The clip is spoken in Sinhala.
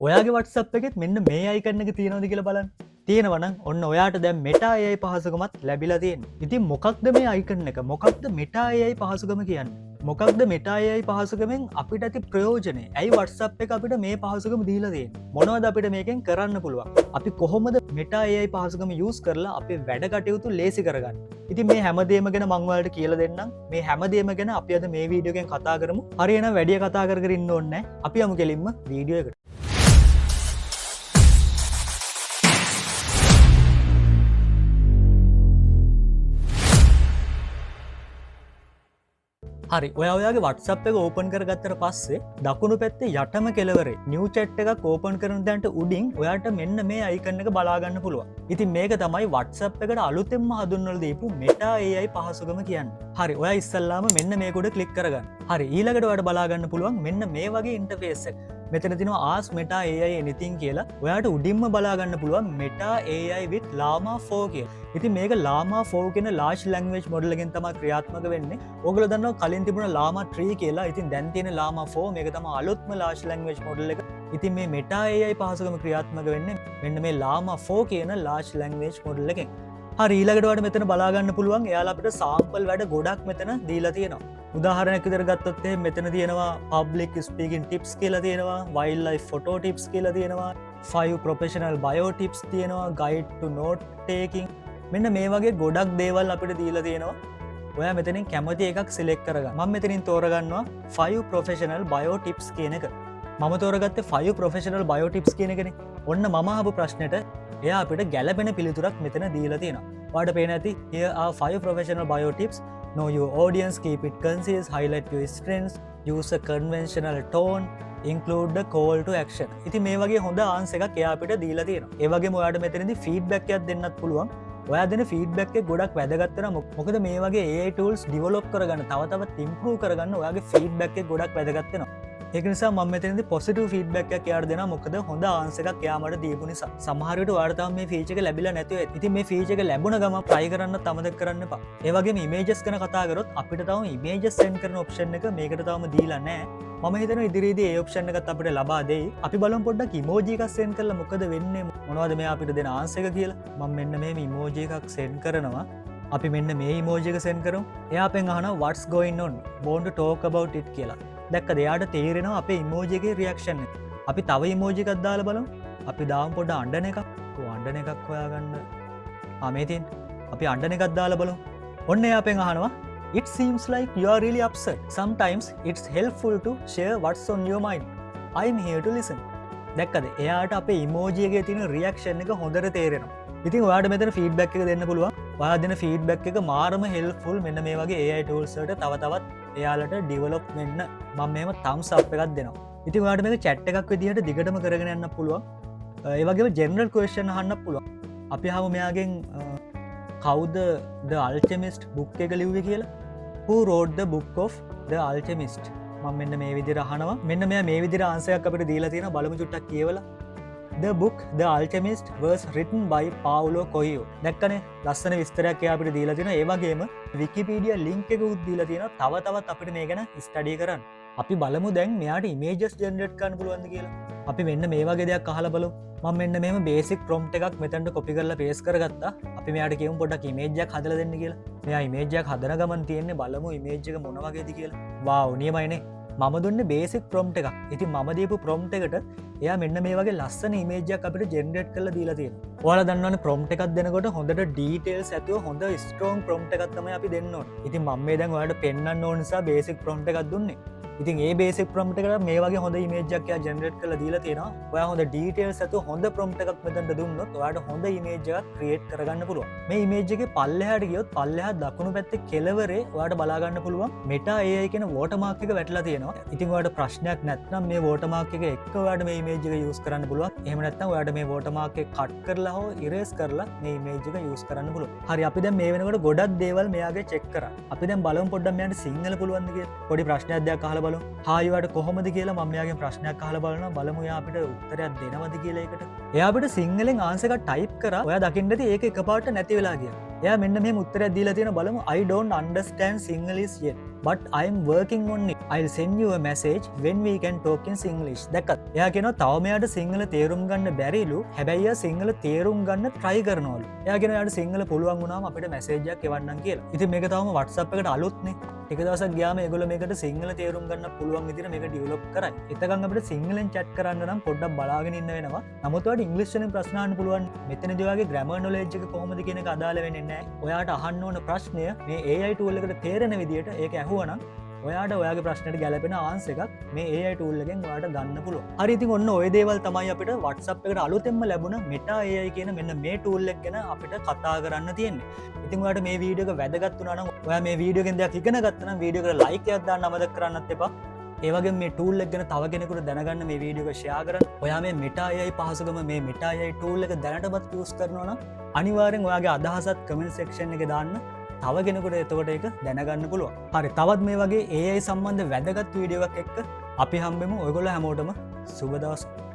ඔයාගේ WhatsApp එකෙත් මෙන්න මේ අයිකන් එක තියෙනවද කියලා බලන්න. තියෙනවා නම් ඔන්න ඔයාට දැන් Meta AI පහසුකමත් ලැබිලා තියෙනවා. ඉතින් මොකක්ද මේ අයිකන් එක? මොකක්ද Meta AI පහසුකම කියන්නේ? මොකක්ද Meta AI පහසුකමෙන් අපිට ඇති ප්‍රයෝජනේ? ඇයි WhatsApp එක අපිට මේ පහසුකම දීලා තියෙන්නේ? මොනවද අපිට මේකෙන් කරන්න පුළුවන්? අපි කොහොමද Meta AI පහසුකම use කරලා අපේ වැඩ කටයුතු ලේසි කරගන්නේ? ඉතින් මේ හැමදේම ගැන මම ඔයාලට කියලා දෙන්නම්. මේ හැමදේම ගැන අපි අද මේ වීඩියෝ එකෙන් කතා කරමු. හරියනම් වැඩි කතා කර කර ඉන්න ඕනේ නැහැ. අපි යමු කෙලින්ම වීඩියෝ එකට. හරි ඔයාගේ WhatsApp එක ඕපන් කරගත්තට පස්සේ දකුණු පැත්තේ යටම කෙළවරේ නිව් chat එකක් ඕපන් කරන තැනට උඩින් ඔයාට මෙන්න මේ අයිකන් එක බලාගන්න පුළුවන්. ඉතින් මේක තමයි WhatsApp එකට අලුතෙන්ම හඳුන්වලා දීපු Meta AI පහසුකම කියන්නේ. හරි ඔයා ඉස්සල්ලාම මෙන්න මේක උඩ ක්ලික් කරගන්න. හරි ඊළඟට ඔයාට බලාගන්න පුළුවන් මෙන්න මේ වගේ ඉන්ටර්ෆේස් එක. මෙතන තිනවා Ask Meta AI anything කියලා. ඔයාට උඩින්ම බලාගන්න පුළුවන් Meta AI with Llama 4 කියලා. ඉතින් මේක Llama 4 කියන large language model එකෙන් තමයි ක්‍රියාත්මක වෙන්නේ. ඕගොල්ලෝ දන්නවා කලින් තිබුණ Llama 3 කියලා. ඉතින් දැන් තියෙන Llama 4 මේක තමයි අලුත්ම large language model එක. ඉතින් මේ Meta AI පහසුකම ක්‍රියාත්මක වෙන්නේ මෙන්න මේ Llama 4 කියන large language model එකෙන්. හරි ඊළඟට ඔයාලට මෙතන බලාගන්න පුළුවන් එයාලා අපිට sample වැඩ ගොඩක් මෙතන දීලා තියෙනවා. උදාහරණයක් විදිහට ගත්තොත් මෙතන තියෙනවා public speaking tips කියලා තියෙනවා, wildlife photo tips කියලා තියෙනවා, 5 professional bio tips තියෙනවා, guide to note taking. මෙන්න මේ වගේ ගොඩක් දේවල් අපිට දීලා තියෙනවා. ඔයා මෙතනින් කැමති එකක් select කරගන්න. මම මෙතනින් තෝරගන්නවා 5 professional bio tips කියන එක. මම තෝරගත්තේ 5 professional bio tips කියන එකනේ. ඔන්න මම අහපු ප්‍රශ්නෙට එයා අපිට ගැලපෙන පිළිතුරක් මෙතන දීලා තියෙනවා. ඔයාලට පේන ඇති here are 5 professional bio tips. Know your audience, keep it concise, highlight your strengths, use a conventional tone, include the call to action. ඉතින් මේ වගේ හොඳ ආන්සර් එකක් එයා අපිට දීලා තියෙනවා. ඒ වගේම ඔයාලට මෙතනදී ෆීඩ්බැක් එකක් දෙන්නත් පුළුවන්. ඔයා දෙන ෆීඩ්බැක් එක ගොඩක් වැදගත් වෙනවා. මොකද මේ වගේ AI tools develop කරගන්න, තව තවත් improve කරගන්න ඔයාගේ ෆීඩ්බැක් එක ගොඩක් වැදගත් වෙනවා. ඒක නිසා මම මෙතනදී පොසිටිව් ෆීඩ්බැක් එකක් එයාට දෙනවා. මොකද හොඳ ආන්සර් එකක් එයා මට දීපු නිසා. සමහර විට ඔයාලට තාම මේ ෆීචර් එක ලැබිලා නැතුව ඇති. ඉතින් මේ ෆීචර් එක ලැබුණ ගමන් try කරන්න අමතක කරන්න එපා. ඒ වගේම images ගැන කතා කරොත් අපිට තාම images send කරන option එක මේකට තාම දීලා නැහැ. මම හිතනවා ඉදිරියේදී ඒ option එකත් අපිට ලබා දෙයි. අපි බලමු පොඩ්ඩක් emoji එකක් send කරලා මොකද වෙන්නේ, මොනවද මෙයා අපිට දෙන ආන්සර් එක කියලා. මම මෙන්න මේ emoji එකක් send කරනවා. අපි මෙන්න මේ emoji එක send කරමු. එයා අපෙන් අහනවා what's going on, want to talk about it කියලා. දැක්කද එයාට තේරෙනවා අපේ ඉමෝජි එකේ රියැක්ෂන් එක. අපි තව ඉමෝජි එකක් දාලා බලමු. අපි දාමු පොඩ්ඩ අඬන එකක්. අඬන එකක් හොයාගන්න. මේ තියෙන. අපි අඬන එකක් දාලා බලමු. ඔන්න එයා අපෙන් අහනවා it seems like you are really upset. Sometimes it's helpful to share what's on your mind. I'm here to listen. දැක්කද එයාට අපේ ඉමෝජි එකේ තියෙන රියැක්ෂන් එක හොඳට තේරෙනවා. ඉතින් ඔයාට මෙතන ෆීඩ්බැක් එක දෙන්න පුළුවන්. ඔයා දෙන ෆීඩ්බැක් එක මාරම හෙල්ප්ෆුල්. මෙන්න මේ වගේ AI tools වලට තව තවත් එයාලට ඩිවලොප් වෙන්න මම මෙහෙම thumbs up එකක් දෙනවා. ඉතින් ඔයාලට මේක chat එකක් විදිහට දිගටම කරගෙන යන්න පුළුවන්. ඒ වගේම general question අහන්න පුළුවන්. අපි අහමු මෙයාගෙන් කවුද The Alchemist book එක ලිව්වේ කියලා. Who wrote the book of The Alchemist? මම මෙන්න මේ විදිහට අහනවා. මෙන්න මෙයා මේ විදිහට ආන්සර් එකක් අපිට දීලා තියෙනවා. බලමු චුට්ටක් කියවලා. The book The Alchemist was written by Paulo Coelho. දැක්කනේ ලස්සන විස්තරයක් එයා අපිට දීලා තියෙනවා. ඒ වගේම Wikipedia link එක උත් දීලා තියෙනවා. තව තවත් අපිට මේ ගැන ස්ටඩි කරන්න. අපි බලමු දැන් මෙයාට images generate කරන්න පුළුවන්ද කියලා. අපි මෙන්න මේ වගේ දෙයක් අහලා බලමු. මම මෙන්න මෙහෙම basic prompt එකක් මෙතනට copy කරලා paste කරගත්තා. අපි මෙයාට කියමු පොඩ්ඩක් image එකක් හදලා දෙන්න කියලා. මෙයා image එකක් හදන ගමන් තියෙන්නේ බලමු image එක මොන වගේද කියලා. වාව් නියමයිනේ. මම දුන්නේ බේසික් ප්‍රොම්ප්ට් එකක්. ඉතින් මම දීපු ප්‍රොම්ප්ට් එකට එයා මෙන්න මේ වගේ ලස්සන ඉමේජ් එකක් අපිට ජෙනරේට් කරලා දීලා තියෙනවා. ඔයාලා දන්නවනේ ප්‍රොම්ප්ට් එකක් දෙනකොට හොඳට ඩීටේල්ස් ඇතුව හොඳ ස්ට්‍රෝං ප්‍රොම්ප්ට් එකක් තමයි අපි දෙන්න ඕනේ. ඉතින් මම මේ දැන් ඔයාලට පෙන්වන්න ඕන නිසා බේසික් ප්‍රොම්ප්ට් එකක් දුන්නේ. ඉතින් ඒ බේසික් ප්‍රොම්ප්ට් එකට මේ වගේ හොඳ ඉමේජ් එකක් එයා ජෙනරේට් කරලා දීලා තියෙනවා. ඔයා හොඳ ඩීටේල්ස් ඇතුව හොඳ ප්‍රොම්ප්ට් එකක් මෙතනට දුන්නොත් ඔයාලට හොඳ ඉමේජ් එකක් ක්‍රියේට් කරගන්න පුළුවන්. මේ ඉමේජ් එකේ පල්ලෙහාට ගියොත් පල්ලෙහා දකුණු පැත්තේ කෙළවරේ ඔයාලට බලා ගන්න පුළුවන් Meta AI කියන වෝටර්මාක් එක වැටලා තියෙනවා. ඉතින් ඔයාලට ප්‍රශ්නයක් නැත්නම් මේ වෝටර්මාක් එක එක්ක ඔයාලට මේ ඉමේජ් එක යූස් කරන්න පුළුවන්. එහෙම නැත්නම් ඔයාලට මේ වෝටර්මාක් එක කට් කරලා හෝ ඉරේස් කරලා මේ ඉමේජ් එක යූස් කරන්න පුළුවන්. හරි අපි දැන් මේ වෙනකොට ගොඩක් දේවල් මෙයාගේ චෙක් කරා. අපි දැන් බලමු පොඩ්ඩක් මෙයාට සිංහල පුළුවන්ද කියලා. පොඩි ප්‍රශ්නයක් දෙයක් අහලා බලමු. හායි ඔයාලට කොහොමද කියලා මම මෙයාගෙන් ප්‍රශ්නයක් අහලා බලනවා. බලමු එයා අපිට උත්තරයක් දෙනවද කියලා ඒකට. එයා අපිට සිංහලෙන් ආන්සර් එකක් ටයිප් කරා. ඔයා දකින්න ඇති ඒක එකපාරට නැති වෙලා ගියා. එයා මෙන්න මෙහෙම උත්තරයක් දීලා තියෙනවා. බලමු I don't understand Sinhalese yet. but I'm working on it. I'll send you a message when we can talk in English. දැක්කත්? එයා කියනවා තව මෙයාට සිංහල තේරුම් ගන්න බැරිලු. හැබැයි එයා සිංහල තේරුම් ගන්න try කරනවලු. එයා කියනවා එයාට සිංහල පුළුවන් වුණාම අපිට message එකක් එවන්නම් කියලා. ඉතින් මේක තවම WhatsApp එකට අලුත්නේ. ටික දවසක් ගියාම ඒගොල්ලෝ මේකට සිංහල තේරුම් ගන්න පුළුවන් විදිහට මේක ඩෙවලොප් කරයි. එතකන් අපිට සිංහලෙන් chat කරන්න නම් පොඩ්ඩක් බලාගෙන ඉන්න වෙනවා. නමුත් ඔයාලට ඉංග්‍රීසි වලින් ප්‍රශ්න අහන්න පුළුවන්. මෙතනදී ඔයාගේ grammar knowledge එක කොහොමද කියන එක අදාළ වෙන්නේ නැහැ. ඔයාට අහන්න ඕන ප්‍රශ්නය මේ AI tool එකට තේරෙන විදිහට ඒක ඇහුවනම් ඔයාට ඔයාගේ ප්‍රශ්නයට ගැලපෙන ආන්සර් එකක් මේ AI tool එකෙන් ඔයාට ගන්න පුළුවන්. හරි ඉතින් ඔන්න ඔය දේවල් තමයි අපිට WhatsApp එකට අලුතෙන්ම ලැබුණ Meta AI කියන මෙන්න මේ tool එක ගැන අපිට කතා කරන්න තියෙන්නේ. ඉතින් ඔයාට මේ වීඩියෝ එක වැදගත් වුණා නම් ඔයා මේ වීඩියෝ එකෙන් දෙයක් ඉගෙන ගත්තා නම් වීඩියෝ එකට like එකක් දාන්න අමතක කරන්නත් එපා. ඒ වගේම මේ tool එක ගැන තව කෙනෙකුට දැනගන්න මේ වීඩියෝ එක share කරන්න. ඔයා මේ Meta AI පහසුකම මේ Meta AI tool එක දැනටමත් use කරනවා නම් අනිවාර්යෙන් ඔයාගේ අදහසත් comment section එකේ දාන්න. තව කෙනෙකුට එතකොට ඒක දැනගන්න පුළුවන්. හරි තවත් මේ වගේ AI සම්බන්ධ වැදගත් වීඩියෝ එකක් එක්ක අපි හම්බෙමු. ඔයගොල්ලෝ හැමෝටම සුබ දවසක්.